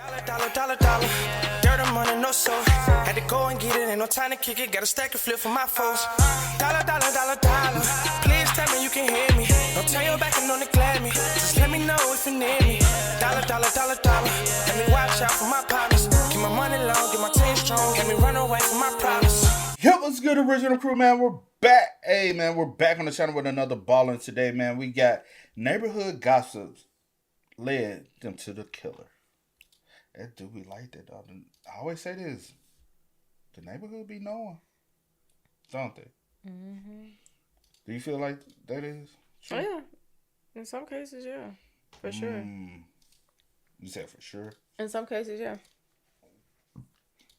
Dollar. Dirt and money, no soul. Had to go and get it, ain't no time to kick it. Got a stack of flip for my foes. Dollar. Please tell me you can hear me. Don't turn your back and don't neglect me. Just let me know if you need me. Dollar. Let me watch out for my partners. Keep my money long, get my team strong. Let me run away from my problems. Yo, what's good, original crew, man? We're back. Hey, man, we're back on the channel with another ballin' today, man. We got neighborhood gossips led them to the killer. That do we like that, dog? I always say this. The neighborhood be knowing, don't they? Mm-hmm. Do you feel like that is true? Oh, yeah. In some cases, yeah. For sure. You said for sure? In some cases, yeah.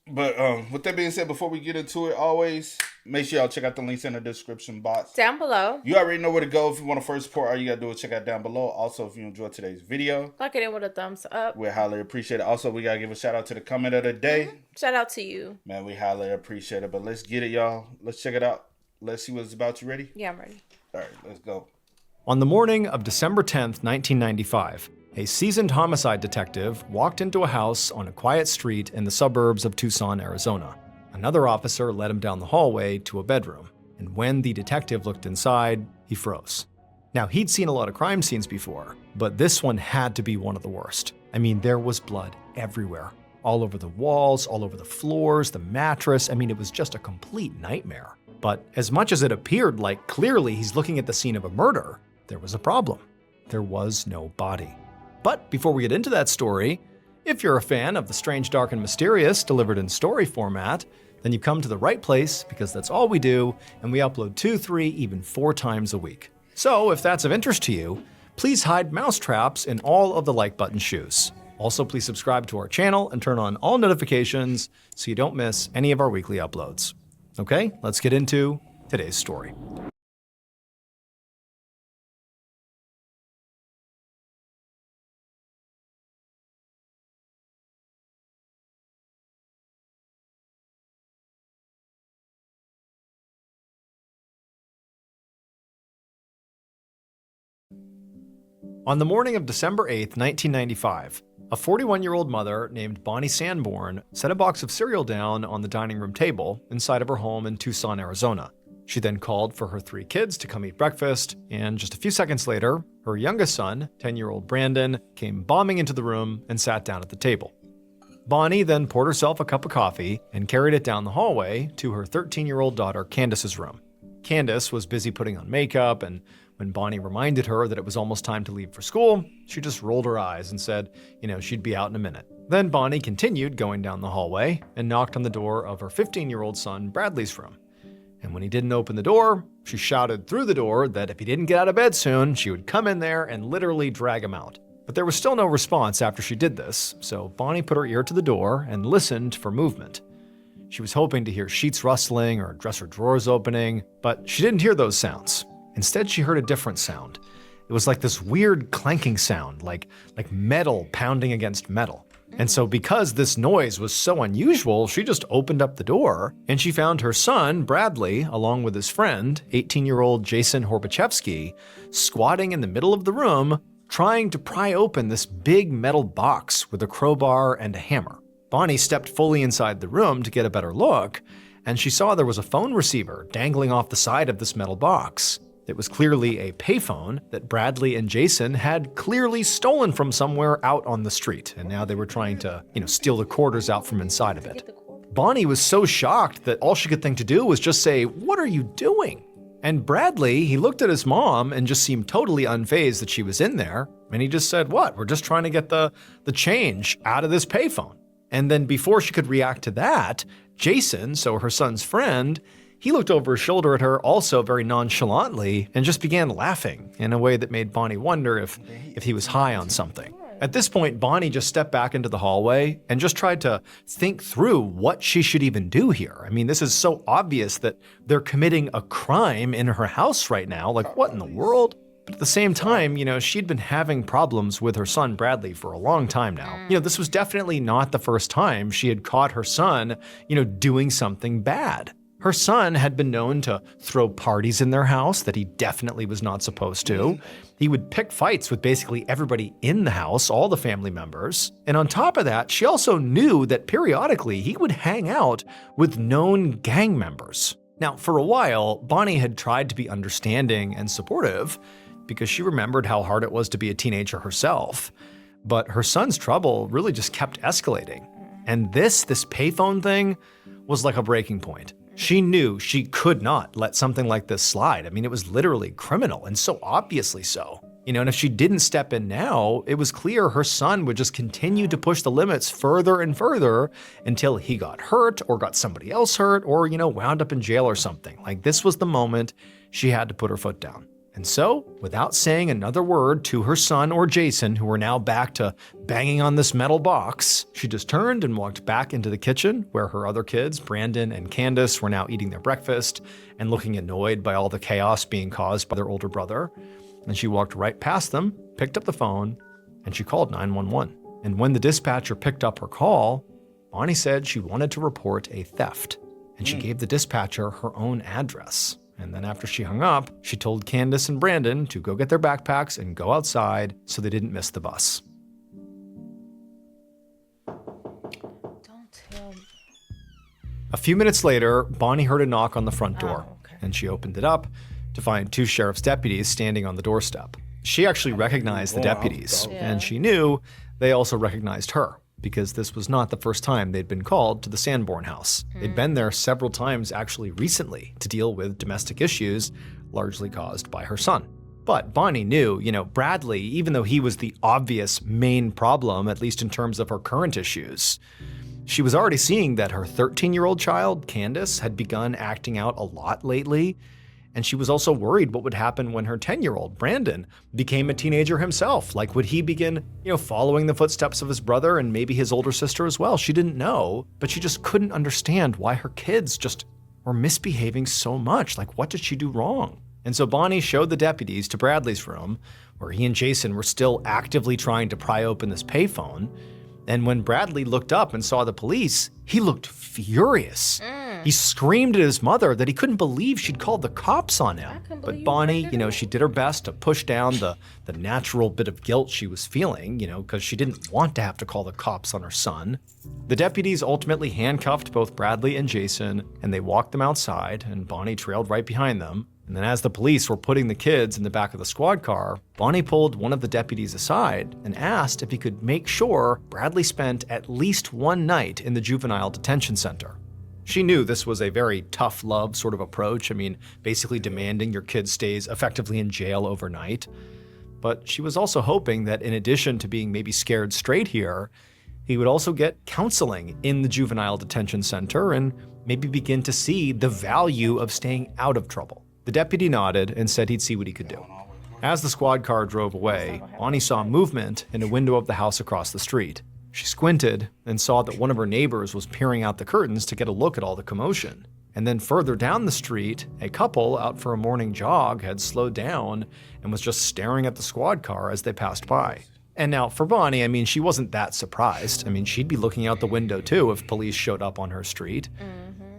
But with that being said, before we get into it, always make sure y'all check out the links in the description box. Down below. You already know where to go if you want to first support. All you got to do is check out down below. Also, if you enjoyed today's video, like it in with a thumbs up. We highly appreciate it. Also, we got to give a shout out to the comment of the day. Shout out to you. Man, we highly appreciate it. But let's get it, y'all. Let's check it out. Let's see what's about. You ready? Yeah, I'm ready. All right, let's go. On the morning of December 10th, 1995, a seasoned homicide detective walked into a house on a quiet street in the suburbs of Tucson, Arizona. Another officer led him down the hallway to a bedroom, and when the detective looked inside, he froze. Now, he'd seen a lot of crime scenes before, but this one had to be one of the worst. I mean, there was blood everywhere. All over the walls, all over the floors, the mattress. I mean, it was just a complete nightmare. But as much as it appeared like clearly he's looking at the scene of a murder, there was a problem. There was no body. But before we get into that story, if you're a fan of the strange, dark, and mysterious delivered in story format, then you've come to the right place because that's all we do, and we upload 2, 3, even 4 times a week. So if that's of interest to you, please hide mousetraps in all of the like button shoes. Also, please subscribe to our channel and turn on all notifications so you don't miss any of our weekly uploads. Okay, let's get into today's story. On the morning of December 8th, 1995, a 41-year-old mother named Bonnie Sanborn set a box of cereal down on the dining room table inside of her home in Tucson, Arizona. She then called for her 3 kids to come eat breakfast, and just a few seconds later, her youngest son, 10-year-old Brandon, came bombing into the room and sat down at the table. Bonnie then poured herself a cup of coffee and carried it down the hallway to her 13-year-old daughter Candace's room. Candace was busy putting on makeup, and when Bonnie reminded her that it was almost time to leave for school, she just rolled her eyes and said, she'd be out in a minute. Then Bonnie continued going down the hallway and knocked on the door of her 15-year-old son Bradley's room. And when he didn't open the door, she shouted through the door that if he didn't get out of bed soon, she would come in there and literally drag him out. But there was still no response after she did this, so Bonnie put her ear to the door and listened for movement. She was hoping to hear sheets rustling or dresser drawers opening, but she didn't hear those sounds. Instead, she heard a different sound. It was like this weird clanking sound, like metal pounding against metal. And so because this noise was so unusual, she just opened up the door, and she found her son, Bradley, along with his friend, 18-year-old Jason Horbachevsky, squatting in the middle of the room, trying to pry open this big metal box with a crowbar and a hammer. Bonnie stepped fully inside the room to get a better look, and she saw there was a phone receiver dangling off the side of this metal box. It was clearly a payphone that Bradley and Jason had clearly stolen from somewhere out on the street, and now they were trying to, steal the quarters out from inside of it. Bonnie was so shocked that all she could think to do was just say, "What are you doing?" And Bradley, he looked at his mom and just seemed totally unfazed that she was in there, and he just said, "What? We're just trying to get the change out of this payphone." And then before she could react to that, Jason, so her son's friend, he looked over his shoulder at her also very nonchalantly and just began laughing in a way that made Bonnie wonder if he was high on something. At this point, Bonnie just stepped back into the hallway and just tried to think through what she should even do here. I mean, this is so obvious that they're committing a crime in her house right now. Like, what in the world? But at the same time, she'd been having problems with her son Bradley for a long time now. This was definitely not the first time she had caught her son, doing something bad. Her son had been known to throw parties in their house that he definitely was not supposed to. He would pick fights with basically everybody in the house, all the family members. And on top of that, she also knew that periodically he would hang out with known gang members. Now, for a while, Bonnie had tried to be understanding and supportive because she remembered how hard it was to be a teenager herself. But her son's trouble really just kept escalating. And this payphone thing was like a breaking point. She knew she could not let something like this slide. I mean, it was literally criminal, and so obviously so. And if she didn't step in now, it was clear her son would just continue to push the limits further and further until he got hurt or got somebody else hurt or, wound up in jail or something. Like, this was the moment she had to put her foot down. And so, without saying another word to her son or Jason, who were now back to banging on this metal box, she just turned and walked back into the kitchen where her other kids, Brandon and Candace, were now eating their breakfast and looking annoyed by all the chaos being caused by their older brother. And she walked right past them, picked up the phone, and she called 911. And when the dispatcher picked up her call, Bonnie said she wanted to report a theft, and she gave the dispatcher her own address. And then after she hung up, she told Candace and Brandon to go get their backpacks and go outside so they didn't miss the bus. Don't tell me. A few minutes later, Bonnie heard a knock on the front door, Oh, okay. and she opened it up to find two sheriff's deputies standing on the doorstep. She actually recognized the deputies, and she knew they also recognized her, because this was not the first time they'd been called to the Sanborn house. They'd been there several times actually recently to deal with domestic issues, largely caused by her son. But Bonnie knew, Bradley, even though he was the obvious main problem, at least in terms of her current issues, she was already seeing that her 13-year-old child, Candace, had begun acting out a lot lately. And she was also worried what would happen when her 10-year-old, Brandon, became a teenager himself. Like, would he begin, following the footsteps of his brother and maybe his older sister as well? She didn't know, but she just couldn't understand why her kids just were misbehaving so much. Like, what did she do wrong? And so Bonnie showed the deputies to Bradley's room, where he and Jason were still actively trying to pry open this payphone. And when Bradley looked up and saw the police, he looked furious. He screamed at his mother that he couldn't believe she'd called the cops on him. But Bonnie, she did her best to push down the natural bit of guilt she was feeling, because she didn't want to have to call the cops on her son. The deputies ultimately handcuffed both Bradley and Jason, and they walked them outside, and Bonnie trailed right behind them. And then as the police were putting the kids in the back of the squad car, Bonnie pulled one of the deputies aside and asked if he could make sure Bradley spent at least one night in the juvenile detention center. She knew this was a very tough love sort of approach. I mean, basically demanding your kid stays effectively in jail overnight. But she was also hoping that in addition to being maybe scared straight here, he would also get counseling in the juvenile detention center and maybe begin to see the value of staying out of trouble. The deputy nodded and said he'd see what he could do. As the squad car drove away, Bonnie saw movement in a window of the house across the street. She squinted and saw that one of her neighbors was peering out the curtains to get a look at all the commotion. And then further down the street, a couple out for a morning jog had slowed down and was just staring at the squad car as they passed by. And now for Bonnie, she wasn't that surprised. She'd be looking out the window too if police showed up on her street.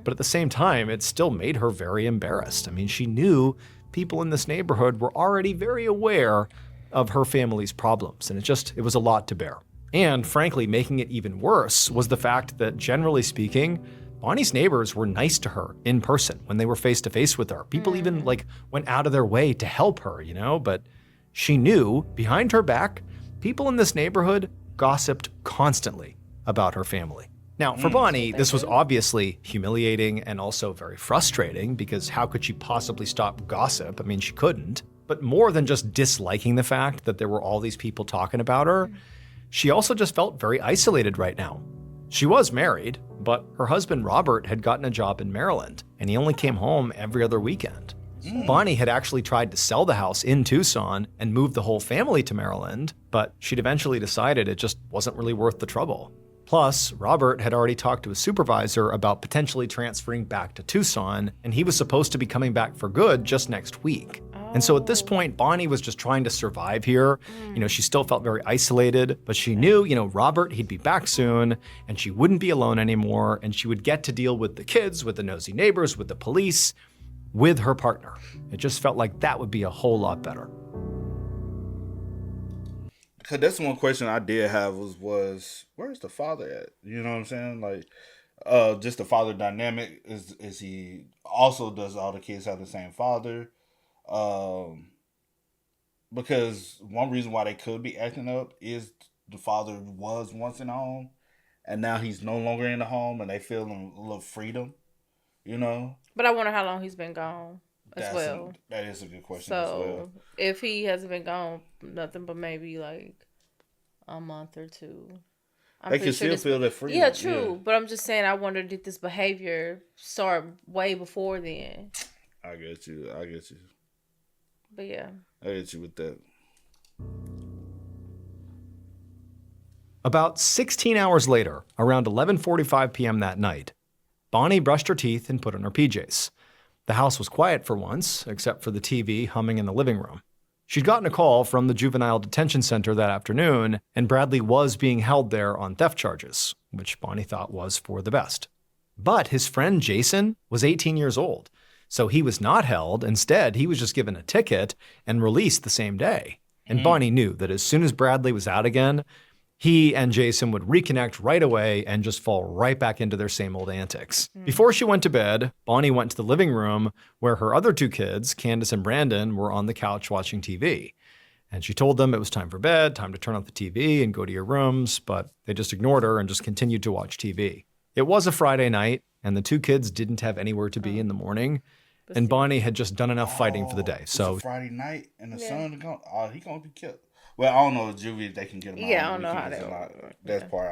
But at the same time, it still made her very embarrassed. She knew people in this neighborhood were already very aware of her family's problems, and it was a lot to bear. And frankly, making it even worse was the fact that, generally speaking, Bonnie's neighbors were nice to her in person when they were face to face with her. People even went out of their way to help her, but she knew behind her back, people in this neighborhood gossiped constantly about her family. Now, for Bonnie, this was obviously humiliating and also very frustrating because how could she possibly stop gossip? She couldn't. But more than just disliking the fact that there were all these people talking about her, she also just felt very isolated right now. She was married, but her husband Robert had gotten a job in Maryland, and he only came home every other weekend. Bonnie had actually tried to sell the house in Tucson and move the whole family to Maryland, but she'd eventually decided it just wasn't really worth the trouble. Plus, Robert had already talked to his supervisor about potentially transferring back to Tucson, and he was supposed to be coming back for good just next week. And so at this point, Bonnie was just trying to survive here. She still felt very isolated, but she knew, Robert, he'd be back soon, and she wouldn't be alone anymore, and she would get to deal with the kids, with the nosy neighbors, with the police, with her partner. It just felt like that would be a whole lot better. Because that's one question I did have was where's the father at? You know what I'm saying? Like, just the father dynamic. Is he also, does all the kids have the same father? Because one reason why they could be acting up is the father was once in the home, and now he's no longer in the home, and they feel a little freedom, But I wonder how long he's been gone as well. That is a good question. So as well. if he hasn't been gone nothing but maybe like a month or two, They can still feel that freedom. Yeah, true. Yeah. But I'm just saying, I wonder, did this behavior start way before then? I get you. But yeah. I get you with that. About 16 hours later, around 11:45 p.m. that night, Bonnie brushed her teeth and put on her PJs. The house was quiet for once, except for the TV humming in the living room. She'd gotten a call from the juvenile detention center that afternoon, and Bradley was being held there on theft charges, which Bonnie thought was for the best. But his friend Jason was 18 years old, so he was not held. Instead, he was just given a ticket and released the same day. And Bonnie knew that as soon as Bradley was out again, he and Jason would reconnect right away and just fall right back into their same old antics. Before she went to bed, Bonnie went to the living room where her other two kids, Candace and Brandon, were on the couch watching TV. And she told them it was time for bed, time to turn off the TV and go to your rooms, but they just ignored her and just continued to watch TV. It was a Friday night, and the two kids didn't have anywhere to be in the morning, and Bonnie had just done enough fighting for the day. So it's a Friday night, and the son gone. Oh, he gonna be killed. Well, I don't know if juvie, if they can get him out. Yeah, I don't know how they. That's part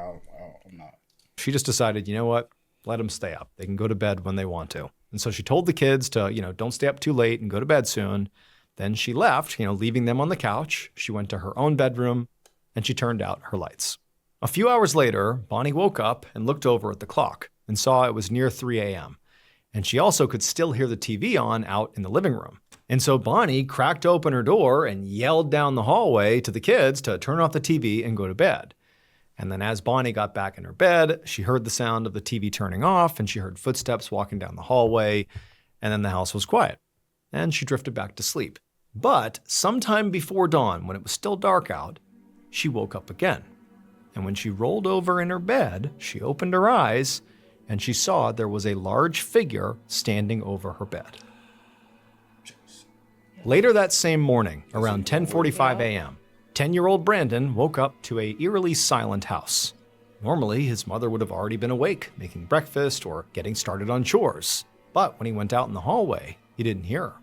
I'm not. She just decided, you know what? Let them stay up. They can go to bed when they want to. And so she told the kids to, don't stay up too late and go to bed soon. Then she left, leaving them on the couch. She went to her own bedroom and she turned out her lights. A few hours later, Bonnie woke up and looked over at the clock and saw it was near 3 a.m. And she also could still hear the TV on out in the living room. And so Bonnie cracked open her door and yelled down the hallway to the kids to turn off the TV and go to bed. And then as Bonnie got back in her bed, she heard the sound of the TV turning off and she heard footsteps walking down the hallway, and then the house was quiet. And she drifted back to sleep. But sometime before dawn, when it was still dark out, she woke up again. And when she rolled over in her bed, she opened her eyes and she saw there was a large figure standing over her bed. Later that same morning, around 10:45 a.m., 10-year-old Brandon woke up to a eerily silent house. Normally, his mother would have already been awake, making breakfast or getting started on chores. But when he went out in the hallway, he didn't hear her.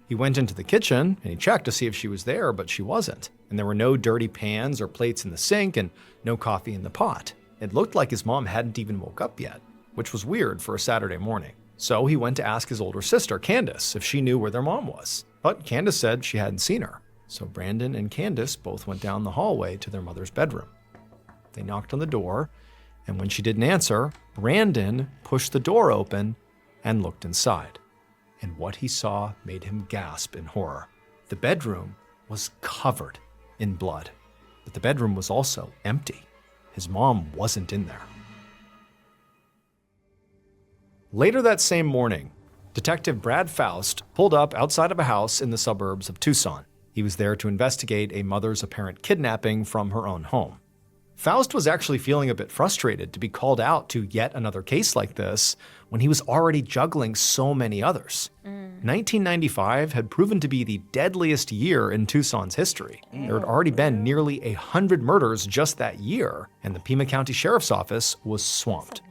He went into the kitchen and he checked to see if she was there, but she wasn't. And there were no dirty pans or plates in the sink and no coffee in the pot. It looked like his mom hadn't even woke up yet, which was weird for a Saturday morning. So he went to ask his older sister, Candace, if she knew where their mom was. But Candace said she hadn't seen her. So Brandon and Candace both went down the hallway to their mother's bedroom. They knocked on the door, and when she didn't answer, Brandon pushed the door open and looked inside. And what he saw made him gasp in horror. The bedroom was covered in blood, but the bedroom was also empty. His mom wasn't in there. Later that same morning, Detective Brad Faust pulled up outside of a house in the suburbs of Tucson. He was there to investigate a mother's apparent kidnapping from her own home. Faust was actually feeling a bit frustrated to be called out to yet another case like this when he was already juggling so many others. 1995 had proven to be the deadliest year in Tucson's history. There had already been nearly 100 murders just that year, and the Pima County Sheriff's Office was swamped.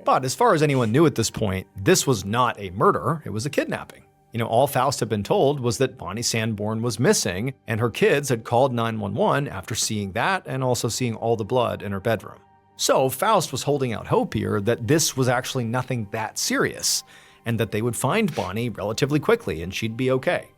But as far as anyone knew at this point, this was not a murder, it was a kidnapping. All Faust had been told was that Bonnie Sanborn was missing, and her kids had called 911 after seeing that and also seeing all the blood in her bedroom. So Faust was holding out hope here that this was actually nothing that serious, and that they would find Bonnie relatively quickly and she'd be okay.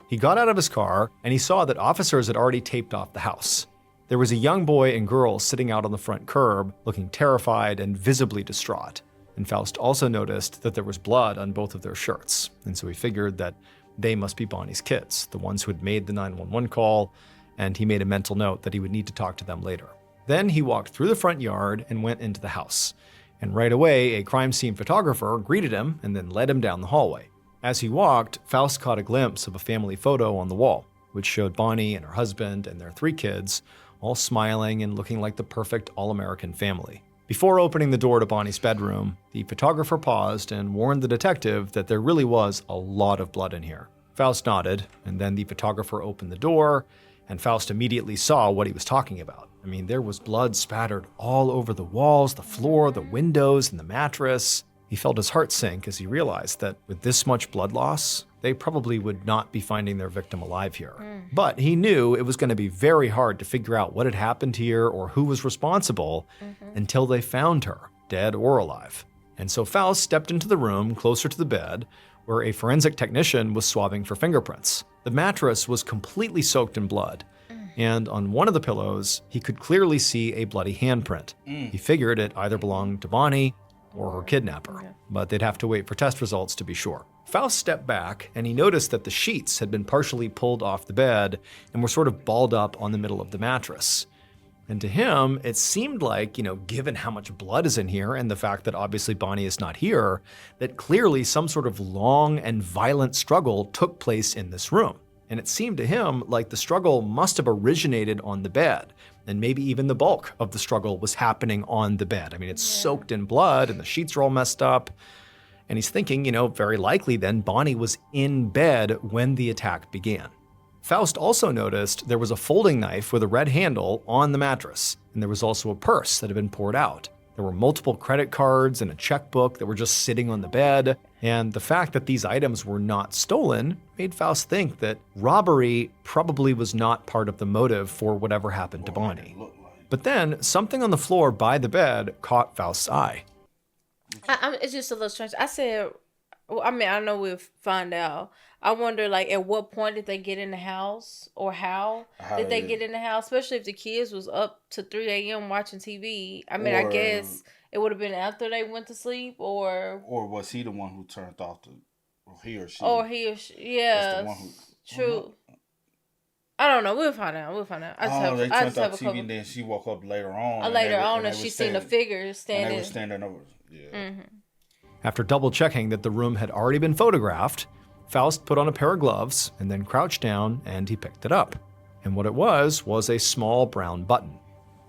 He got out of his car and he saw that officers had already taped off the house. There was a young boy and girl sitting out on the front curb, looking terrified and visibly distraught. And Faust also noticed that there was blood on both of their shirts, and so he figured that they must be Bonnie's kids, the ones who had made the 911 call, and he made a mental note that he would need to talk to them later. Then he walked through the front yard and went into the house. And right away, a crime scene photographer greeted him and then led him down the hallway. As he walked, Faust caught a glimpse of a family photo on the wall, which showed Bonnie and her husband and their 3 kids, all smiling and looking like the perfect all-American family. Before opening the door to Bonnie's bedroom, the photographer paused and warned the detective that there really was a lot of blood in here. Faust nodded, and then the photographer opened the door, and Faust immediately saw what he was talking about. I mean, there was blood spattered all over the walls, the floor, the windows, and the mattress. He felt his heart sink as he realized that with this much blood loss, they probably would not be finding their victim alive here. But he knew it was going to be very hard to figure out what had happened here or who was responsible until they found her, dead or alive. And so Faust stepped into the room closer to the bed, where a forensic technician was swabbing for fingerprints. The mattress was completely soaked in blood, and on one of the pillows, he could clearly see a bloody handprint. He figured it either belonged to Bonnie or her kidnapper, but they'd have to wait for test results to be sure. Faust stepped back, and he noticed that the sheets had been partially pulled off the bed and were sort of balled up on the middle of the mattress. And to him, it seemed like, given how much blood is in here and the fact that obviously Bonnie is not here, that clearly some sort of long and violent struggle took place in this room. And it seemed to him like the struggle must have originated on the bed, and maybe even the bulk of the struggle was happening on the bed. I mean, it's soaked in blood and the sheets are all messed up. And he's thinking, very likely then Bonnie was in bed when the attack began. Faust also noticed there was a folding knife with a red handle on the mattress, and there was also a purse that had been poured out. There were multiple credit cards and a checkbook that were just sitting on the bed, and the fact that these items were not stolen made Faust think that robbery probably was not part of the motive for whatever happened to Bonnie. But then something on the floor by the bed caught Faust's eye. It's just a little strange. I know we'll find out. I wonder, at what point did they get in the house, or how did they get in the house? Especially if the kids was up to 3 a.m. watching TV. I guess it would have been after they went to sleep, or was he the one who turned off or he or she? Yeah, true. I don't know. We'll find out. They turned off TV, and then she woke up later on. And she seen the figure standing. And they were standing over. Yeah. After double checking that the room had already been photographed, Faust put on a pair of gloves and then crouched down and he picked it up. And what it was a small brown button.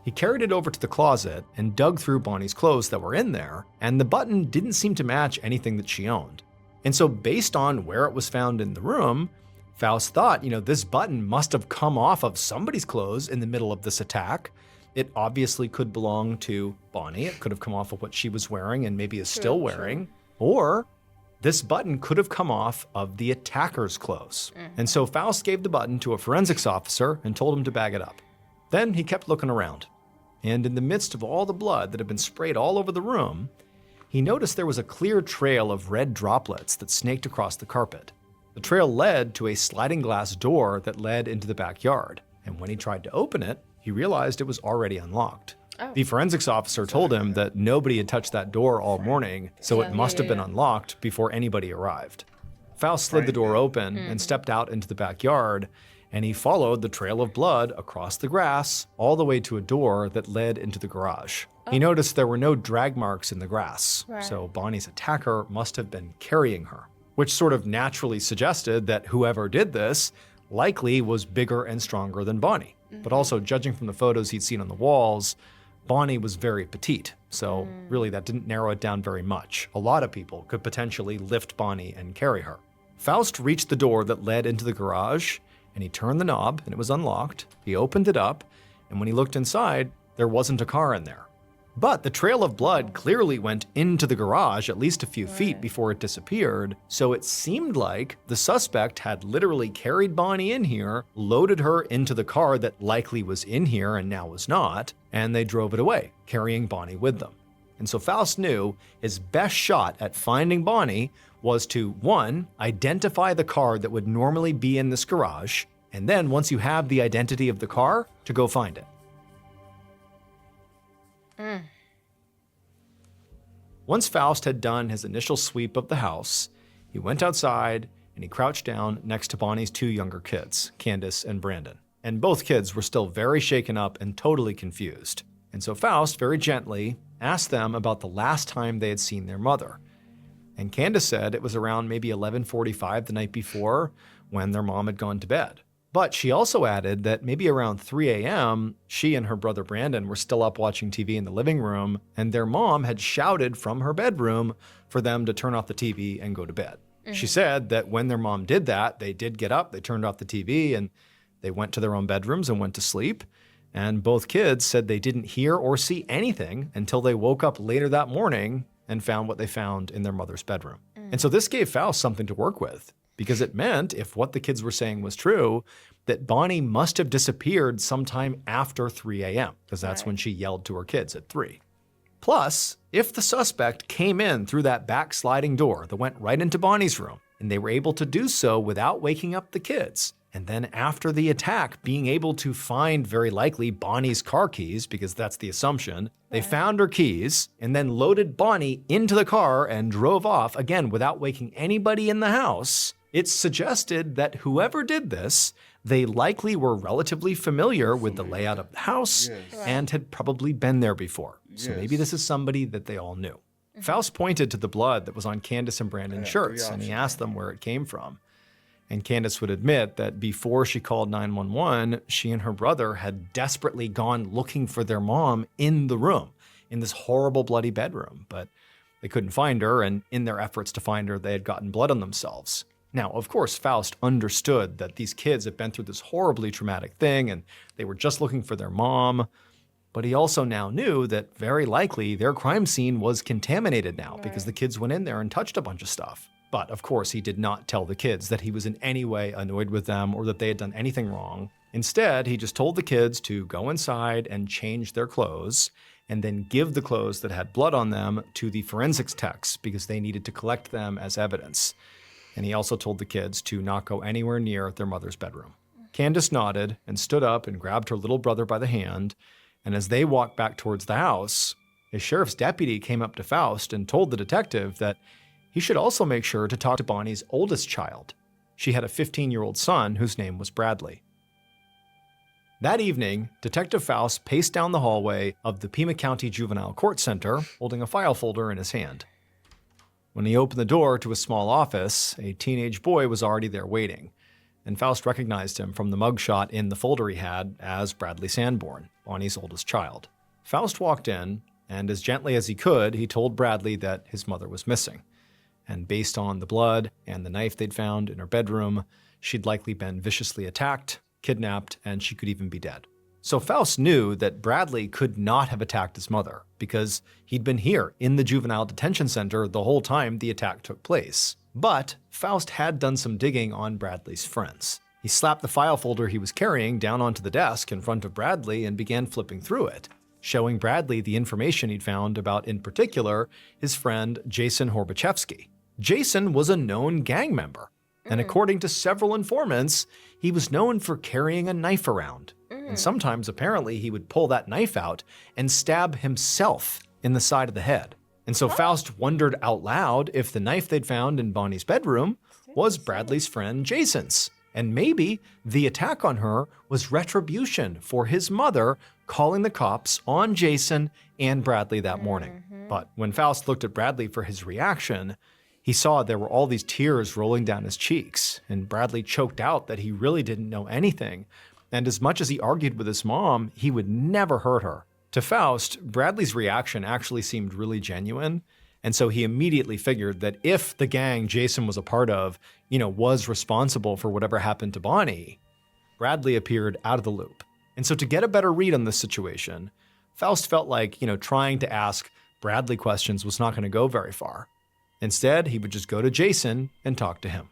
He carried it over to the closet and dug through Bonnie's clothes that were in there, and the button didn't seem to match anything that she owned. And so based on where it was found in the room, Faust thought, this button must have come off of somebody's clothes in the middle of this attack. It obviously could belong to Bonnie. It could have come off of what she was wearing and maybe is still wearing. Or this button could have come off of the attacker's clothes. And so Faust gave the button to a forensics officer and told him to bag it up. Then he kept looking around. And in the midst of all the blood that had been sprayed all over the room, he noticed there was a clear trail of red droplets that snaked across the carpet. The trail led to a sliding glass door that led into the backyard. And when he tried to open it, he realized it was already unlocked. The forensics officer told him that nobody had touched that door all morning, so it must have been unlocked before anybody arrived. Faust slid the door open and stepped out into the backyard, and he followed the trail of blood across the grass all the way to a door that led into the garage. He noticed there were no drag marks in the grass, so Bonnie's attacker must have been carrying her, which sort of naturally suggested that whoever did this likely was bigger and stronger than Bonnie. But also, judging from the photos he'd seen on the walls, Bonnie was very petite, so really that didn't narrow it down very much. A lot of people could potentially lift Bonnie and carry her. Faust reached the door that led into the garage, and he turned the knob, and it was unlocked. He opened it up, and when he looked inside, there wasn't a car in there. But the trail of blood clearly went into the garage at least a few feet before it disappeared, so it seemed like the suspect had literally carried Bonnie in here, loaded her into the car that likely was in here and now was not, and they drove it away, carrying Bonnie with them. And so Faust knew his best shot at finding Bonnie was to, 1, identify the car that would normally be in this garage, and then once you have the identity of the car, to go find it. Once Faust had done his initial sweep of the house, he went outside and and he crouched down next to Bonnie's two younger kids, Candace and Brandon. And both kids were still very shaken up and totally confused. And so Faust very gently asked them about the last time they had seen their mother. And Candace said it was around maybe 11:45 the night before when their mom had gone to bed. But she also added that maybe around 3 a.m., she and her brother Brandon were still up watching TV in the living room, and their mom had shouted from her bedroom for them to turn off the TV and go to bed. She said that when their mom did that, they did get up, they turned off the TV, and they went to their own bedrooms and went to sleep. And both kids said they didn't hear or see anything until they woke up later that morning and found what they found in their mother's bedroom. And so this gave Faust something to work with, because it meant, if what the kids were saying was true, that Bonnie must have disappeared sometime after 3 a.m., because that's when she yelled to her kids at 3. Plus, if the suspect came in through that back sliding door that went right into Bonnie's room, and they were able to do so without waking up the kids, and then after the attack being able to find very likely Bonnie's car keys, because that's the assumption, they found her keys and then loaded Bonnie into the car and drove off, again without waking anybody in the house, it's suggested that whoever did this, they likely were relatively familiar with the layout of the house and had probably been there before. So maybe this is somebody that they all knew. Faust pointed to the blood that was on Candace and Brandon's shirts, and he asked them where it came from. And Candace would admit that before she called 911, she and her brother had desperately gone looking for their mom in the room, in this horrible bloody bedroom, but they couldn't find her, and in their efforts to find her, they had gotten blood on themselves. Now, of course, Faust understood that these kids had been through this horribly traumatic thing, and they were just looking for their mom, but he also now knew that very likely their crime scene was contaminated now because the kids went in there and touched a bunch of stuff. But of course, he did not tell the kids that he was in any way annoyed with them or that they had done anything wrong. Instead, he just told the kids to go inside and change their clothes and then give the clothes that had blood on them to the forensics techs because they needed to collect them as evidence. And he also told the kids to not go anywhere near their mother's bedroom. Candace nodded and stood up and grabbed her little brother by the hand. And as they walked back towards the house, a sheriff's deputy came up to Faust and told the detective that he should also make sure to talk to Bonnie's oldest child. She had a 15-year-old son whose name was Bradley. That evening, Detective Faust paced down the hallway of the Pima County Juvenile Court Center, holding a file folder in his hand. When he opened the door to a small office, a teenage boy was already there waiting, and Faust recognized him from the mugshot in the folder he had as Bradley Sanborn, Bonnie's oldest child. Faust walked in, and as gently as he could, he told Bradley that his mother was missing. And based on the blood and the knife they'd found in her bedroom, she'd likely been viciously attacked, kidnapped, and she could even be dead. So Faust knew that Bradley could not have attacked his mother because he'd been here in the juvenile detention center the whole time the attack took place. But Faust had done some digging on Bradley's friends. He slapped the file folder he was carrying down onto the desk in front of Bradley and began flipping through it, showing Bradley the information he'd found about, in particular, his friend Jason Horbachevsky. Jason was a known gang member, and according to several informants, he was known for carrying a knife around. And sometimes, apparently, he would pull that knife out and stab himself in the side of the head. And so Faust wondered out loud if the knife they'd found in Bonnie's bedroom was Bradley's friend Jason's. And maybe the attack on her was retribution for his mother calling the cops on Jason and Bradley that morning. But when Faust looked at Bradley for his reaction, he saw there were all these tears rolling down his cheeks, and Bradley choked out that he really didn't know anything. And as much as he argued with his mom, he would never hurt her. To Faust, Bradley's reaction actually seemed really genuine, and so he immediately figured that if the gang Jason was a part of, was responsible for whatever happened to Bonnie, Bradley appeared out of the loop. And so to get a better read on this situation, Faust felt like, trying to ask Bradley questions was not going to go very far. Instead, he would just go to Jason and talk to him.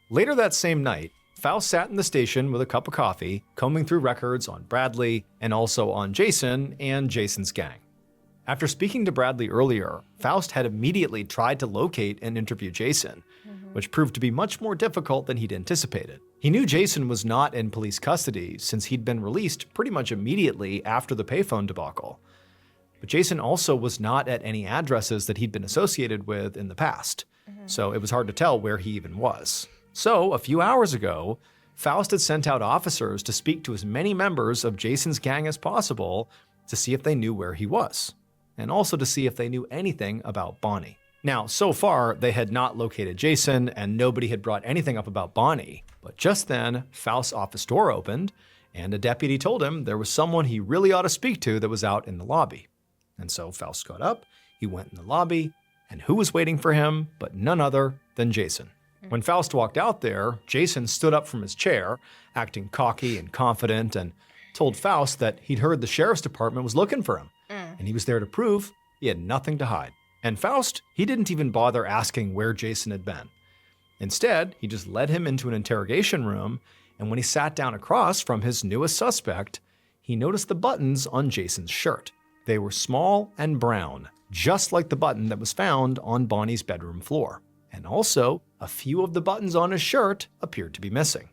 Later that same night, Faust sat in the station with a cup of coffee, combing through records on Bradley and also on Jason and Jason's gang. After speaking to Bradley earlier, Faust had immediately tried to locate and interview Jason, which proved to be much more difficult than he'd anticipated. He knew Jason was not in police custody since he'd been released pretty much immediately after the payphone debacle. But Jason also was not at any addresses that he'd been associated with in the past. So it was hard to tell where he even was. So a few hours ago, Faust had sent out officers to speak to as many members of Jason's gang as possible to see if they knew where he was, and also to see if they knew anything about Bonnie. Now, so far, they had not located Jason, and nobody had brought anything up about Bonnie. But just then, Faust's office door opened, and a deputy told him there was someone he really ought to speak to that was out in the lobby. And so Faust got up, he went in the lobby, and who was waiting for him but none other than Jason. When Faust walked out there, Jason stood up from his chair, acting cocky and confident, and told Faust that he'd heard the sheriff's department was looking for him, and he was there to prove he had nothing to hide. And Faust, he didn't even bother asking where Jason had been. Instead, he just led him into an interrogation room, and when he sat down across from his newest suspect, he noticed the buttons on Jason's shirt. They were small and brown, just like the button that was found on Bonnie's bedroom floor. And also, a few of the buttons on his shirt appeared to be missing.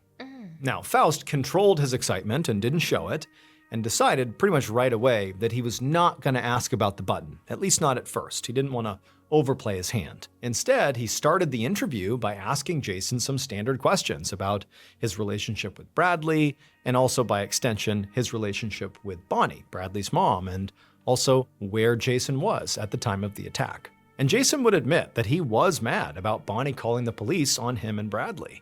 Now, Faust controlled his excitement and didn't show it, and decided pretty much right away that he was not going to ask about the button, at least not at first. He didn't want to overplay his hand. Instead, he started the interview by asking Jason some standard questions about his relationship with Bradley, and also by extension, his relationship with Bonnie, Bradley's mom, and also where Jason was at the time of the attack. And Jason would admit that he was mad about Bonnie calling the police on him and Bradley.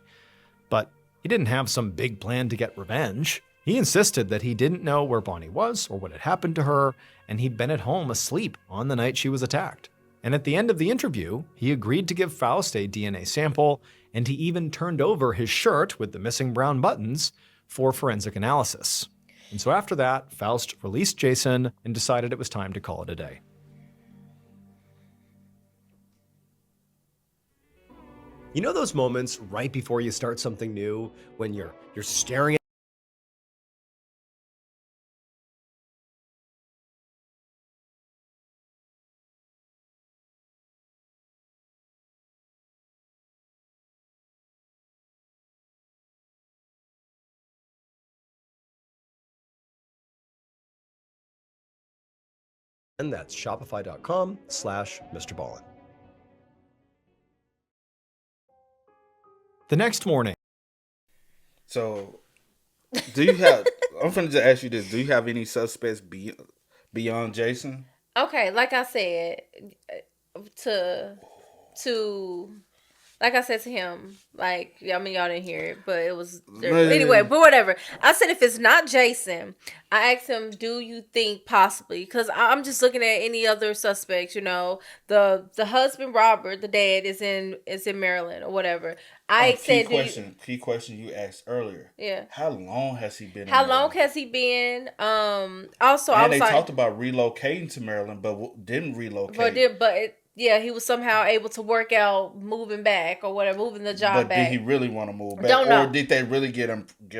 But he didn't have some big plan to get revenge. He insisted that he didn't know where Bonnie was or what had happened to her, and he'd been at home asleep on the night she was attacked. And at the end of the interview, he agreed to give Faust a DNA sample, and he even turned over his shirt with the missing brown buttons for forensic analysis. And so after that, Faust released Jason and decided it was time to call it a day. You know those moments right before you start something new when you're staring at and that's shopify.com/Mr. Ballin. The next morning, So, do you have? I'm going to ask you this: do you have any suspects beyond Jason? Okay, like I said, like I said to him, like, I mean, y'all didn't hear it, but it was, anyway, but whatever. I said, if it's not Jason, I asked him, do you think possibly, because I'm just looking at any other suspects, you know, the husband, Robert, the dad is in Maryland or whatever. Key question you asked earlier. Yeah. How long has he been? Also, and they talked about relocating to Maryland, but didn't relocate. Yeah, he was somehow able to work out moving back or whatever, moving the job back. But did he really want to move back? Don't know. Or did they really get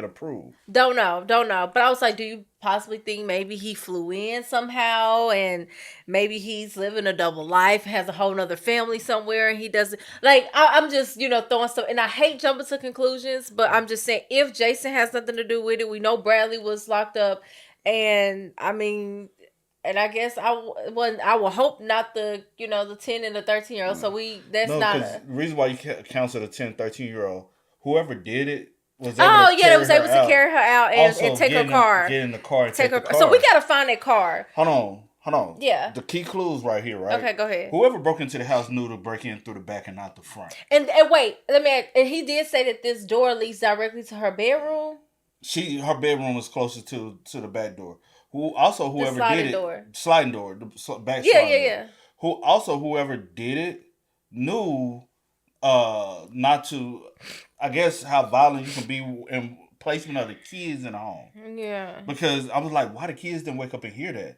approved? Don't know. But I was like, do you possibly think maybe he flew in somehow and maybe he's living a double life, has a whole nother family somewhere, and he doesn't... Like, I'm just, throwing stuff... And I hate jumping to conclusions, but I'm just saying, if Jason has nothing to do with it, we know Bradley was locked up, and I mean... And I guess I will hope not the 10 and the 13-year-old. So the reason why you counsel the 10, 13-year-old, whoever did it was able they was able to carry her out and take her car. Get in the car and take her car. So we got to find that car. Hold on. Yeah. The key clues right here, right? Okay, go ahead. Whoever broke into the house knew to break in through the back and not the front. And wait, let me ask, and he did say that this door leads directly to her bedroom? Her bedroom was closer to the back door. Whoever did it, sliding door, the back sliding door. Whoever did it knew not to, I guess, how violent you can be in placement of the kids in the home. Yeah. Because I was like, why the kids didn't wake up and hear that?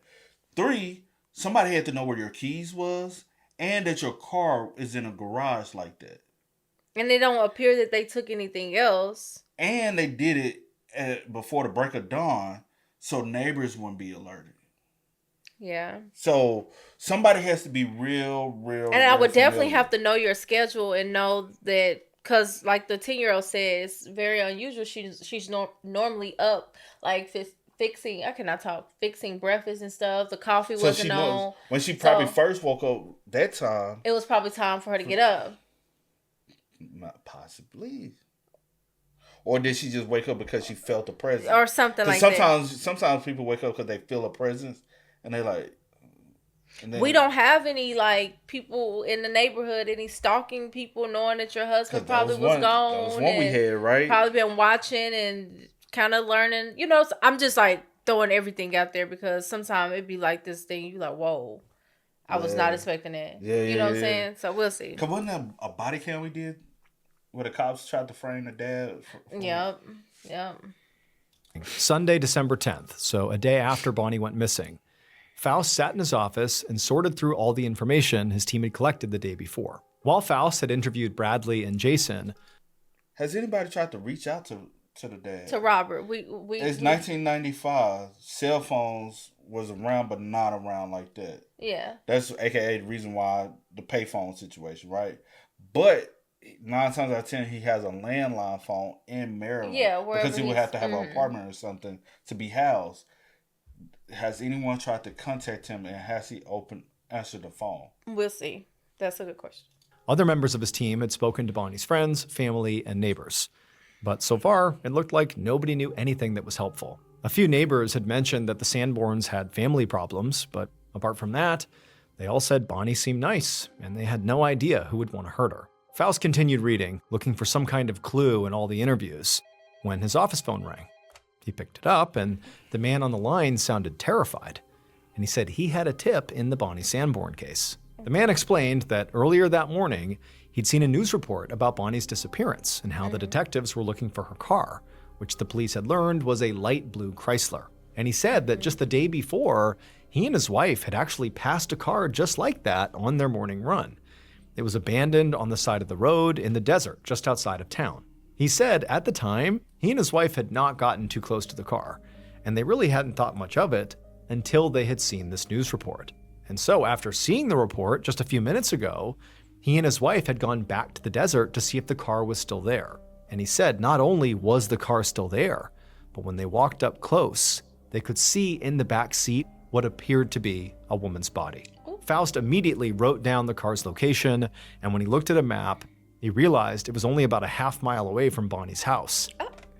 3, somebody had to know where your keys was and that your car is in a garage like that. And it don't appear that they took anything else. And they did it before the break of dawn. So neighbors wouldn't be alerted. Yeah. So somebody has to be real. And I would definitely have to know your schedule and know that, because like the 10-year-old said, it's very unusual. She's normally up like fixing breakfast and stuff. The coffee So wasn't she on. knows when she probably So first woke up that time. it was probably time for her to get up. Not possibly. Or did she just wake up because she felt a presence? Or something like sometimes people wake up because they feel a presence, and they like. And then, we don't have any like people in the neighborhood, any stalking people knowing that your husband probably was gone. That was one we had, right? Probably been watching and kind of learning. You know, so I'm just like throwing everything out there because sometimes it'd be like this thing. You like, whoa, I was not expecting that. Yeah, you know what I'm saying? So we'll see. Cause wasn't that a body cam we did where the cops tried to frame the dad? Yep. Sunday, December 10th, so a day after Bonnie went missing, Faust sat in his office and sorted through all the information his team had collected the day before. While Faust had interviewed Bradley and Jason, has anybody tried to reach out to the dad? To Robert, it's 1995. Cell phones was around, but not around like that. Yeah. That's AKA the reason why the payphone situation, right? But 9 times out of 10, he has a landline phone in Maryland. Yeah, because he would have to have an apartment or something to be housed. Has anyone tried to contact him, and has he answered the phone? We'll see. That's a good question. Other members of his team had spoken to Bonnie's friends, family, and neighbors. But so far, it looked like nobody knew anything that was helpful. A few neighbors had mentioned that the Sanborns had family problems, but apart from that, they all said Bonnie seemed nice, and they had no idea who would want to hurt her. Faust continued reading, looking for some kind of clue in all the interviews, when his office phone rang. He picked it up, and the man on the line sounded terrified, and he said he had a tip in the Bonnie Sanborn case. The man explained that earlier that morning, he'd seen a news report about Bonnie's disappearance and how the detectives were looking for her car, which the police had learned was a light blue Chrysler. And he said that just the day before, he and his wife had actually passed a car just like that on their morning run. It was abandoned on the side of the road in the desert just outside of town. He said at the time, he and his wife had not gotten too close to the car, and they really hadn't thought much of it until they had seen this news report. And so after seeing the report just a few minutes ago, he and his wife had gone back to the desert to see if the car was still there. And he said not only was the car still there, but when they walked up close, they could see in the back seat what appeared to be a woman's body. Faust immediately wrote down the car's location, and when he looked at a map, he realized it was only about a half-mile away from Bonnie's house.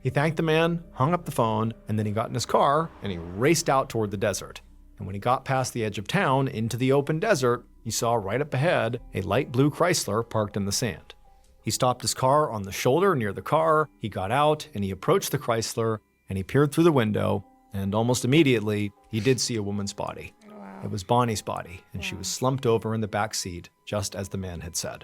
He thanked the man, hung up the phone, and then he got in his car and he raced out toward the desert. And when he got past the edge of town into the open desert, he saw right up ahead a light blue Chrysler parked in the sand. He stopped his car on the shoulder near the car, he got out, and he approached the Chrysler, and he peered through the window, and almost immediately, he did see a woman's body. Wow. It was Bonnie's body, and she was slumped over in the back seat, just as the man had said.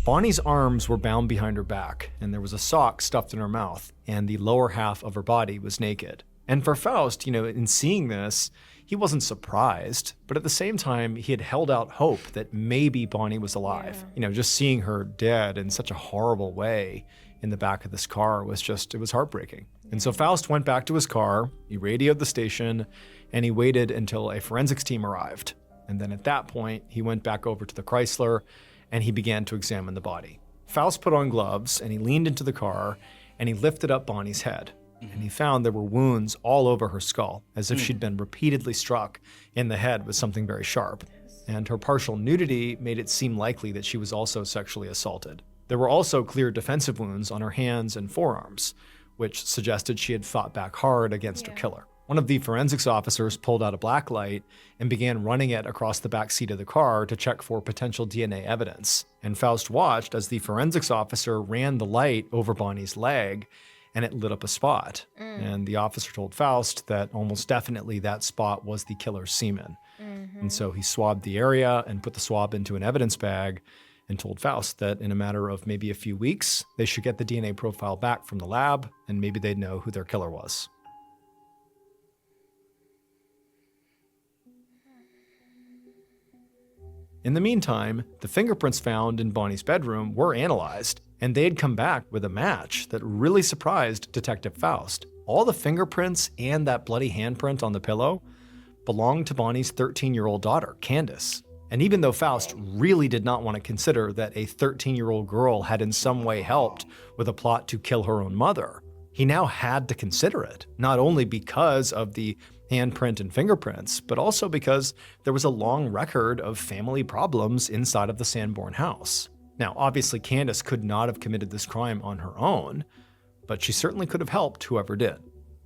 Bonnie's arms were bound behind her back, and there was a sock stuffed in her mouth, and the lower half of her body was naked. And for Faust, in seeing this, he wasn't surprised, but at the same time, he had held out hope that maybe Bonnie was alive. Yeah. Just seeing her dead in such a horrible way in the back of this car it was heartbreaking. And so Faust went back to his car, he radioed the station, and he waited until a forensics team arrived. And then at that point, he went back over to the Chrysler, and he began to examine the body. Faust put on gloves, and he leaned into the car, and he lifted up Bonnie's head. And he found there were wounds all over her skull, as if she'd been repeatedly struck in the head with something very sharp. And her partial nudity made it seem likely that she was also sexually assaulted. There were also clear defensive wounds on her hands and forearms, which suggested she had fought back hard against her killer. One of the forensics officers pulled out a black light and began running it across the back seat of the car to check for potential DNA evidence. And Faust watched as the forensics officer ran the light over Bonnie's leg, and it lit up a spot. And the officer told Faust that almost definitely that spot was the killer's semen. And so he swabbed the area and put the swab into an evidence bag and told Faust that in a matter of maybe a few weeks, they should get the DNA profile back from the lab, and maybe they'd know who their killer was. In the meantime, the fingerprints found in Bonnie's bedroom were analyzed, and they had come back with a match that really surprised Detective Faust. All the fingerprints and that bloody handprint on the pillow belonged to Bonnie's 13-year-old daughter, Candace. And even though Faust really did not want to consider that a 13-year-old girl had in some way helped with a plot to kill her own mother, He now had to consider it, not only because of the handprint and fingerprints, but also because there was a long record of family problems inside of the Sanborn house. Now, obviously, Candace could not have committed this crime on her own, but she certainly could have helped whoever did.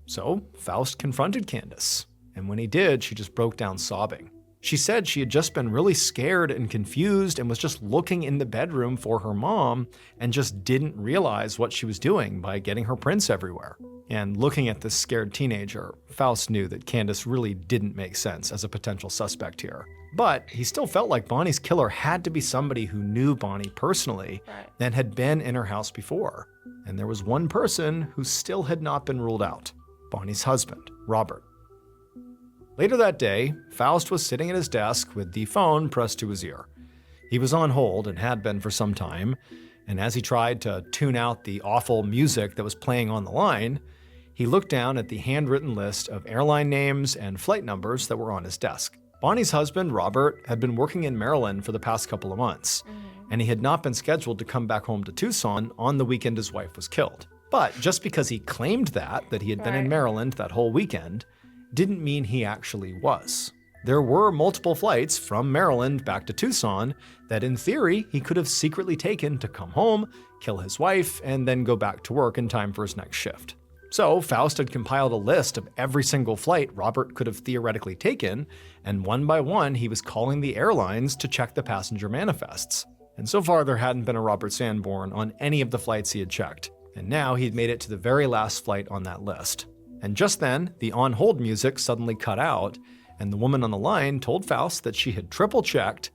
So Faust confronted Candace, and when he did, she just broke down sobbing. She said she had just been really scared and confused and was just looking in the bedroom for her mom and just didn't realize what she was doing by getting her prints everywhere. And looking at this scared teenager, Faust knew that Candace really didn't make sense as a potential suspect here. But he still felt like Bonnie's killer had to be somebody who knew Bonnie personally and had been in her house before. And there was one person who still had not been ruled out: Bonnie's husband, Robert. Later that day, Faust was sitting at his desk with the phone pressed to his ear. He was on hold and had been for some time, and as he tried to tune out the awful music that was playing on the line, he looked down at the handwritten list of airline names and flight numbers that were on his desk. Bonnie's husband, Robert, had been working in Maryland for the past couple of months, and he had not been scheduled to come back home to Tucson on the weekend his wife was killed. But just because he claimed that he had been in Maryland that whole weekend, didn't mean he actually was. There were multiple flights from Maryland back to Tucson that in theory he could have secretly taken to come home, kill his wife, and then go back to work in time for his next shift. So Faust had compiled a list of every single flight Robert could have theoretically taken, and one by one he was calling the airlines to check the passenger manifests. And so far there hadn't been a Robert Sanborn on any of the flights he had checked, and now he'd made it to the very last flight on that list. And just then, the on-hold music suddenly cut out, and the woman on the line told Faust that she had triple-checked,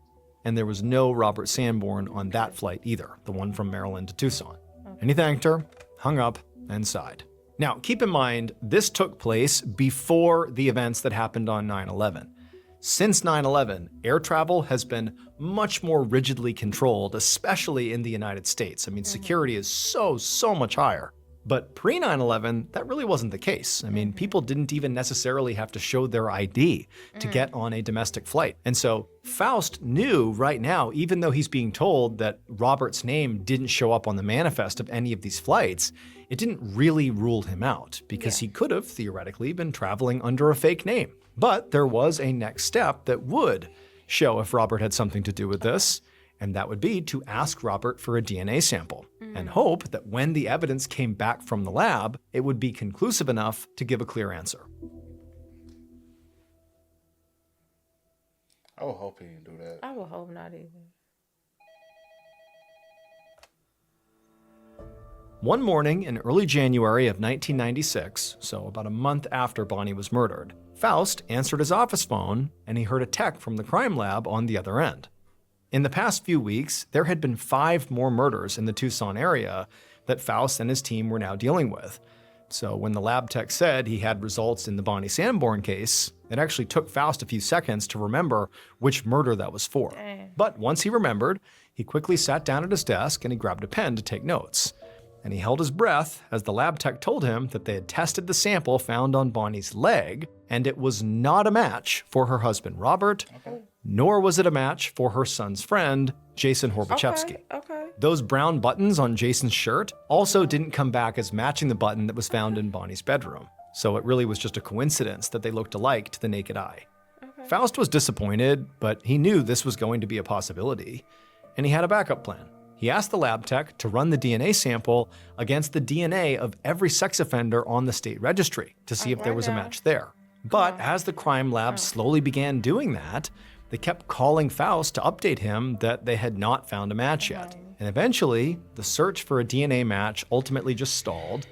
and there was no Robert Sanborn on that flight either, the one from Maryland to Tucson. And he thanked her, hung up, and sighed. Now, keep in mind, this took place before the events that happened on 9/11. Since 9/11, air travel has been much more rigidly controlled, especially in the United States. I mean, security is so much higher. But pre-9/11, that really wasn't the case. I mean, people didn't even necessarily have to show their ID to get on a domestic flight. And so Faust knew right now, even though he's being told that Robert's name didn't show up on the manifest of any of these flights, it didn't really rule him out because he could have theoretically been traveling under a fake name. But there was a next step that would show if Robert had something to do with this, and that would be to ask Robert for a DNA sample and hope that when the evidence came back from the lab, it would be conclusive enough to give a clear answer. I would hope he didn't do that. I would hope not either. One morning in early January of 1996, so about a month after Bonnie was murdered, Faust answered his office phone and he heard a tech from the crime lab on the other end. In the past few weeks, there had been 5 more murders in the Tucson area that Faust and his team were now dealing with. So when the lab tech said he had results in the Bonnie Sanborn case, it actually took Faust a few seconds to remember which murder that was for. But once he remembered, he quickly sat down at his desk and he grabbed a pen to take notes. And he held his breath as the lab tech told him that they had tested the sample found on Bonnie's leg, and it was not a match for her husband, Robert, nor was it a match for her son's friend, Jason Horbachevsky. Okay. Those brown buttons on Jason's shirt also didn't come back as matching the button that was found in Bonnie's bedroom. So it really was just a coincidence that they looked alike to the naked eye. Faust was disappointed, but he knew this was going to be a possibility, and he had a backup plan. He asked the lab tech to run the DNA sample against the DNA of every sex offender on the state registry to see if there was a match there. But as the crime lab slowly began doing that, they kept calling Faust to update him that they had not found a match yet. And eventually, the search for a DNA match ultimately just stalled,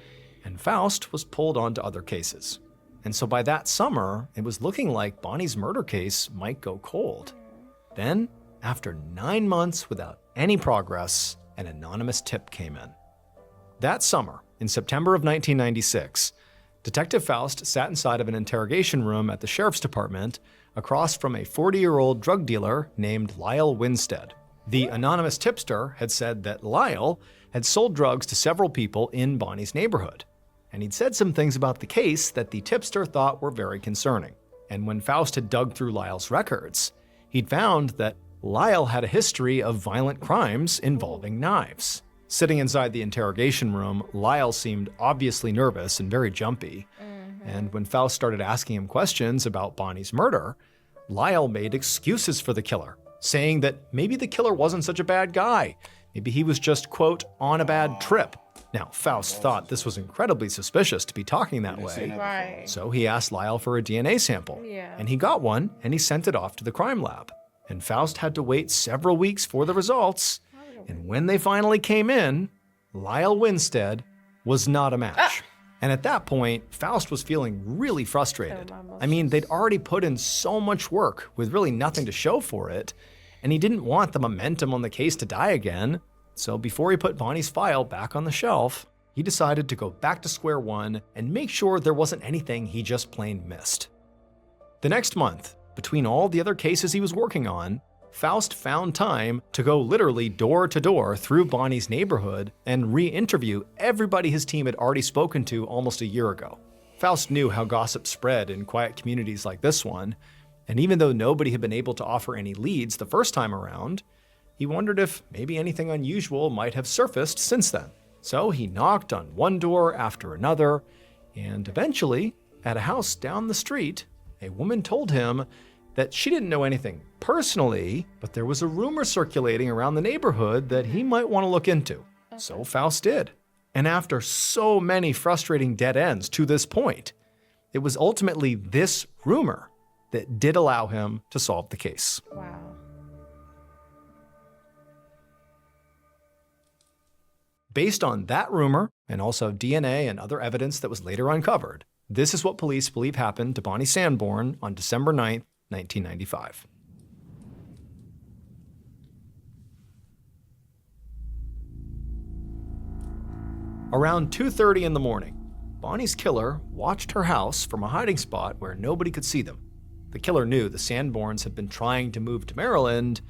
and Faust was pulled onto other cases. And so by that summer, it was looking like Bonnie's murder case might go cold. Then, after 9 months without any progress, an anonymous tip came in. That summer, in September of 1996, Detective Faust sat inside of an interrogation room at the sheriff's department across from a 40-year-old drug dealer named Lyle Winstead. The anonymous tipster had said that Lyle had sold drugs to several people in Bonnie's neighborhood, and he'd said some things about the case that the tipster thought were very concerning. And when Faust had dug through Lyle's records, he'd found that Lyle had a history of violent crimes involving knives. Sitting inside the interrogation room, Lyle seemed obviously nervous and very jumpy. And when Faust started asking him questions about Bonnie's murder, Lyle made excuses for the killer, saying that maybe the killer wasn't such a bad guy. Maybe he was just, quote, on a bad trip. Now, Faust thought this was incredibly suspicious to be talking that way. Right. So he asked Lyle for a DNA sample. Yeah. And he got one, and he sent it off to the crime lab. And Faust had to wait several weeks for the results. And when they finally came in, Lyle Winstead was not a match. And at that point, Faust was feeling really frustrated. I mean, they'd already put in so much work with really nothing to show for it, and he didn't want the momentum on the case to die again. So before he put Bonnie's file back on the shelf, he decided to go back to square one and make sure there wasn't anything he just plain missed. The next month, between all the other cases he was working on, Faust found time to go literally door to door through Bonnie's neighborhood and re-interview everybody his team had already spoken to almost a year ago. Faust knew how gossip spread in quiet communities like this one, and even though nobody had been able to offer any leads the first time around, he wondered if maybe anything unusual might have surfaced since then. So he knocked on one door after another, and eventually, at a house down the street, a woman told him that she didn't know anything personally, but there was a rumor circulating around the neighborhood that he might want to look into. So Faust did. And after so many frustrating dead ends to this point, it was ultimately this rumor that did allow him to solve the case. Wow. Based on that rumor, and also DNA and other evidence that was later uncovered, this is what police believe happened to Bonnie Sanborn on December 9th, 1995. Around 2:30 in the morning, Bonnie's killer watched her house from a hiding spot where nobody could see them. The killer knew the Sanborns had been trying to move to Maryland,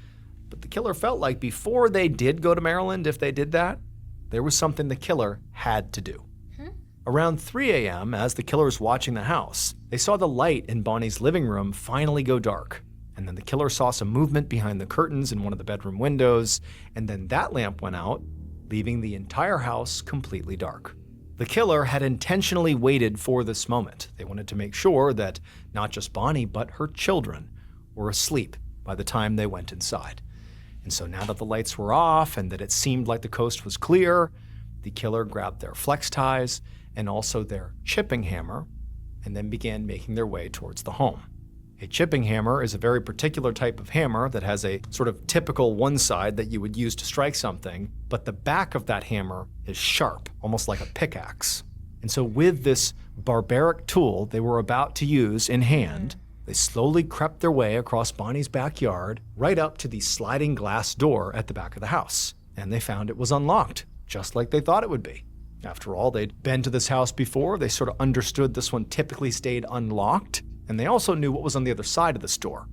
but the killer felt like before they did go to Maryland, if they did that, there was something the killer had to do. Around 3 a.m., as the killer was watching the house, they saw the light in Bonnie's living room finally go dark. And then the killer saw some movement behind the curtains in one of the bedroom windows, and then that lamp went out, leaving the entire house completely dark. The killer had intentionally waited for this moment. They wanted to make sure that not just Bonnie, but her children were asleep by the time they went inside. And so now that the lights were off and that it seemed like the coast was clear, the killer grabbed their flex ties and also their chipping hammer, and then began making their way towards the home. A chipping hammer is a very particular type of hammer that has a sort of typical one side that you would use to strike something, but the back of that hammer is sharp, almost like a pickaxe. And so with this barbaric tool they were about to use in hand, they slowly crept their way across Bonnie's backyard, right up to the sliding glass door at the back of the house. And they found it was unlocked, just like they thought it would be. After all, they'd been to this house before. They sort of understood this one typically stayed unlocked. And they also knew what was on the other side of this door.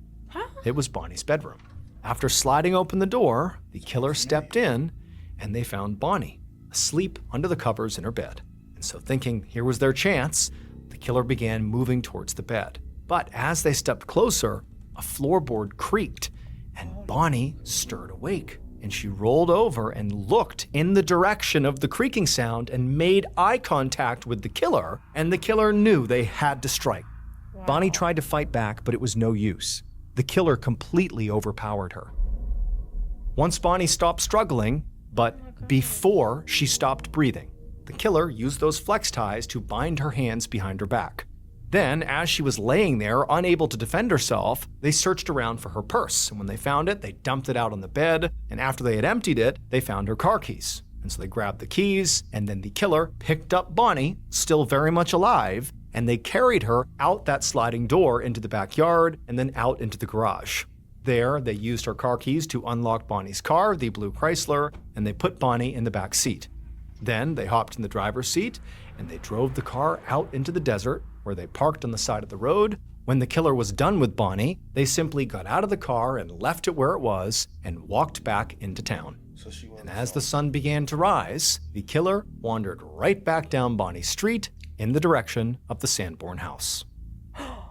It was Bonnie's bedroom. After sliding open the door, the killer stepped in, and they found Bonnie asleep under the covers in her bed. And so thinking here was their chance, the killer began moving towards the bed. But as they stepped closer, a floorboard creaked, and Bonnie stirred awake. And she rolled over and looked in the direction of the creaking sound and made eye contact with the killer, and the killer knew they had to strike. Wow. Bonnie tried to fight back, but it was no use. The killer completely overpowered her. Once Bonnie stopped struggling, but before she stopped breathing, the killer used those flex ties to bind her hands behind her back. Then, as she was laying there, unable to defend herself, they searched around for her purse. And when they found it, they dumped it out on the bed. And after they had emptied it, they found her car keys. And so they grabbed the keys, and then the killer picked up Bonnie, still very much alive, and they carried her out that sliding door into the backyard and then out into the garage. There, they used her car keys to unlock Bonnie's car, the blue Chrysler, and they put Bonnie in the back seat. Then they hopped in the driver's seat, and they drove the car out into the desert, where they parked on the side of the road. When the killer was done with Bonnie, they simply got out of the car and left it where it was and walked back into town. And as the sun began to rise, the killer wandered right back down Bonnie Street in the direction of the Sanborn house.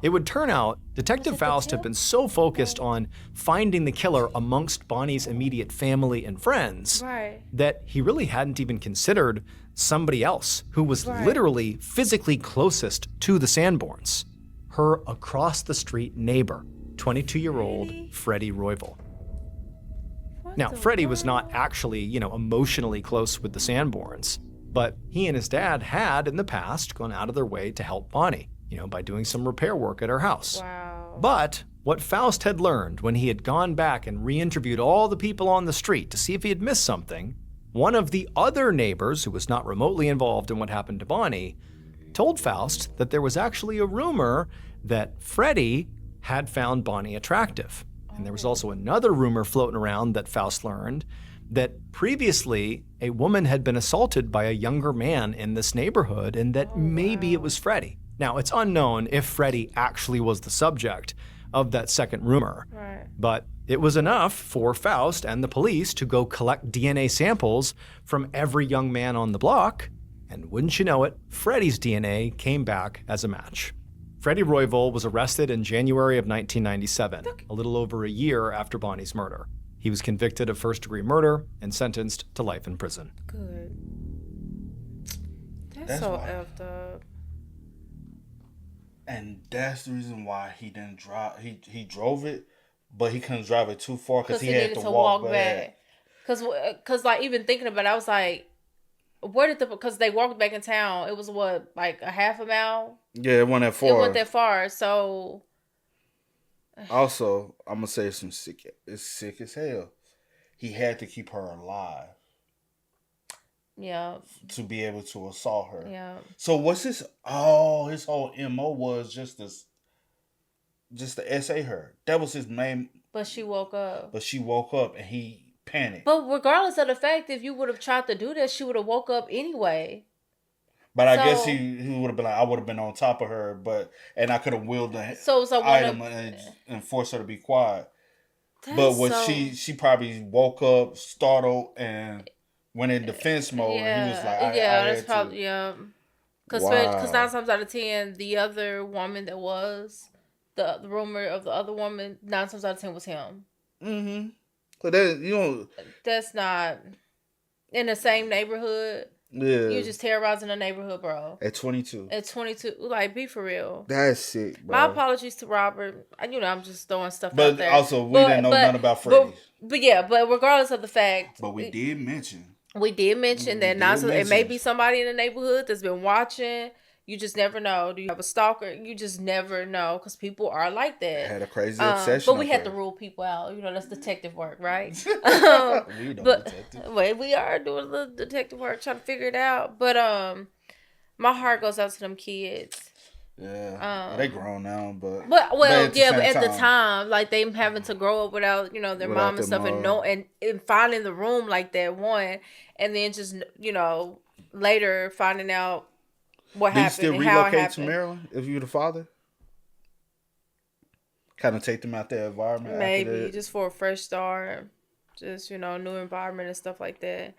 It would turn out Detective Faust had been so focused on finding the killer amongst Bonnie's immediate family and friends that he really hadn't even considered somebody else who was literally physically closest to the Sanborns. Her across-the-street neighbor, 22-year-old Freddie Royval. Now, Freddie was not actually, emotionally close with the Sanborns, but he and his dad had, in the past, gone out of their way to help Bonnie, by doing some repair work at her house. Wow. But what Faust had learned when he had gone back and re-interviewed all the people on the street to see if he had missed something, one of the other neighbors, who was not remotely involved in what happened to Bonnie, told Faust that there was actually a rumor that Freddie had found Bonnie attractive. And there was also another rumor floating around that Faust learned that previously a woman had been assaulted by a younger man in this neighborhood and that maybe it was Freddie. Now, it's unknown if Freddie actually was the subject of that second rumor, but it was enough for Faust and the police to go collect DNA samples from every young man on the block, and wouldn't you know it, Freddie's DNA came back as a match. Freddie Royval was arrested in January of 1997, a little over a year after Bonnie's murder. He was convicted of first-degree murder and sentenced to life in prison. Good. That's so effed up. And that's the reason why he didn't drive. He drove it, but he couldn't drive it too far because he had to walk back. Because like even thinking about it, I was like, because they walked back in town. It was like a half a mile? Yeah, it wasn't that far. It wasn't that far, so. Also, I'm gonna say it's sick as hell. He had to keep her alive. Yeah. To be able to assault her. Yeah. So what's his? Oh, his whole MO was just to SA her. That was his main. But she woke up. And he panicked. But regardless of the fact, if you would have tried to do that, she would have woke up anyway. But I guess he would have been like, I would have been on top of her, and I could have willed the item and forced her to be quiet. She probably woke up, startled, and went in defense mode. And he was like, that's probably, Because 9 times out of 10, the other woman that was, the rumor of the other woman, 9 times out of 10 was him. Mm-hmm. But that's not in the same neighborhood. Yeah. You just terrorizing the neighborhood, bro. At 22. Like, be for real. That's sick, bro. My apologies to Robert. I'm just throwing stuff out there. But also, we didn't know nothing about Freddie. But regardless of the fact. But we did mention that it may be somebody in the neighborhood that's been watching. You just never know. Do you have a stalker? You just never know because people are like that. Had a crazy obsession. But we had to rule people out. That's detective work, right? We don't detective. Wait, we are doing the detective work, trying to figure it out. But my heart goes out to them kids. Yeah, they grown now, but at the time, like them having to grow up without their mom and stuff, and finding the room like that one, and then just later finding out what happened. Do you still relocate to Maryland if you're the father? Kind of take them out their environment. Maybe just for a fresh start, just new environment and stuff like that,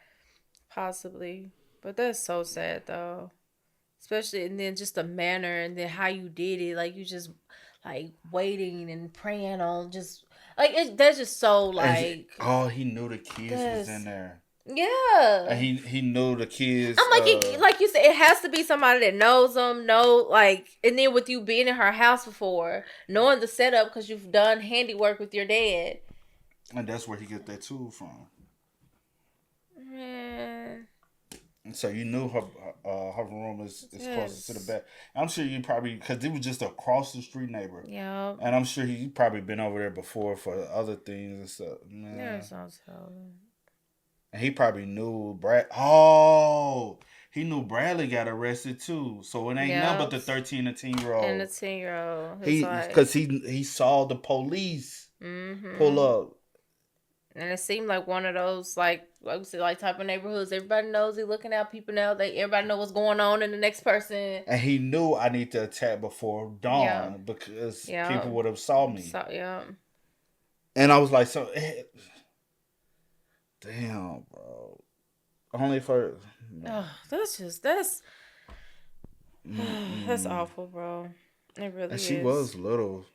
possibly. But that's so sad though. Especially, and then just the manner and then how you did it. Like, you just, like, waiting and praying on just, like, that's just so, like. He knew the kids was in there. Yeah. And he knew the kids. I'm like, like you said, it has to be somebody that knows them, and then with you being in her house before, knowing the setup because you've done handiwork with your dad. And that's where he get that tool from. Man. And so you knew her room is closest to the back. I'm sure you probably, because it was just a across the street neighbor. Yeah. And I'm sure you probably been over there before for other things and stuff. Man. Yeah, it sounds so. And he probably knew he knew Bradley got arrested too. So it ain't nothing but the 13 and 10-year-old. And the 10-year-old. Because he saw the police pull up. And it seemed like one of those, like we said, like type of neighborhoods. Everybody knows they're looking out, people now. Everybody know what's going on in the next person. And he knew I need to attack before dawn because people would have saw me. And I was like, damn, bro. Only for... that's awful, bro. It really And is. she was little.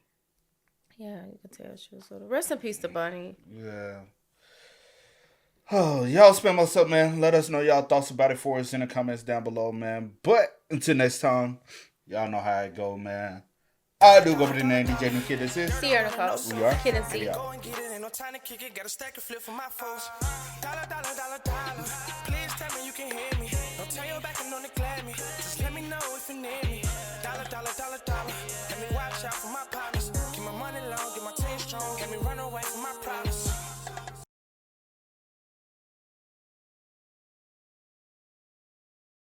Yeah, you can tell she was little. Rest in peace to Bunny. Yeah. Oh, y'all spend most up, man. Let us know y'all thoughts about it for us in the comments down below, man. But until next time, y'all know how it go, man. I do go by the name DJ New Kid. This is See you, Nicole. We are. Kid and C. Yeah. Go and get it, ain't no time to kick it. Got a stack of flip for my foes. Dollar, dollar, dollar, dollar. Please tell me you can hear me. Don't turn your back and don't neglect me. Just let me know if you need me. Dollar, dollar, dollar, dollar.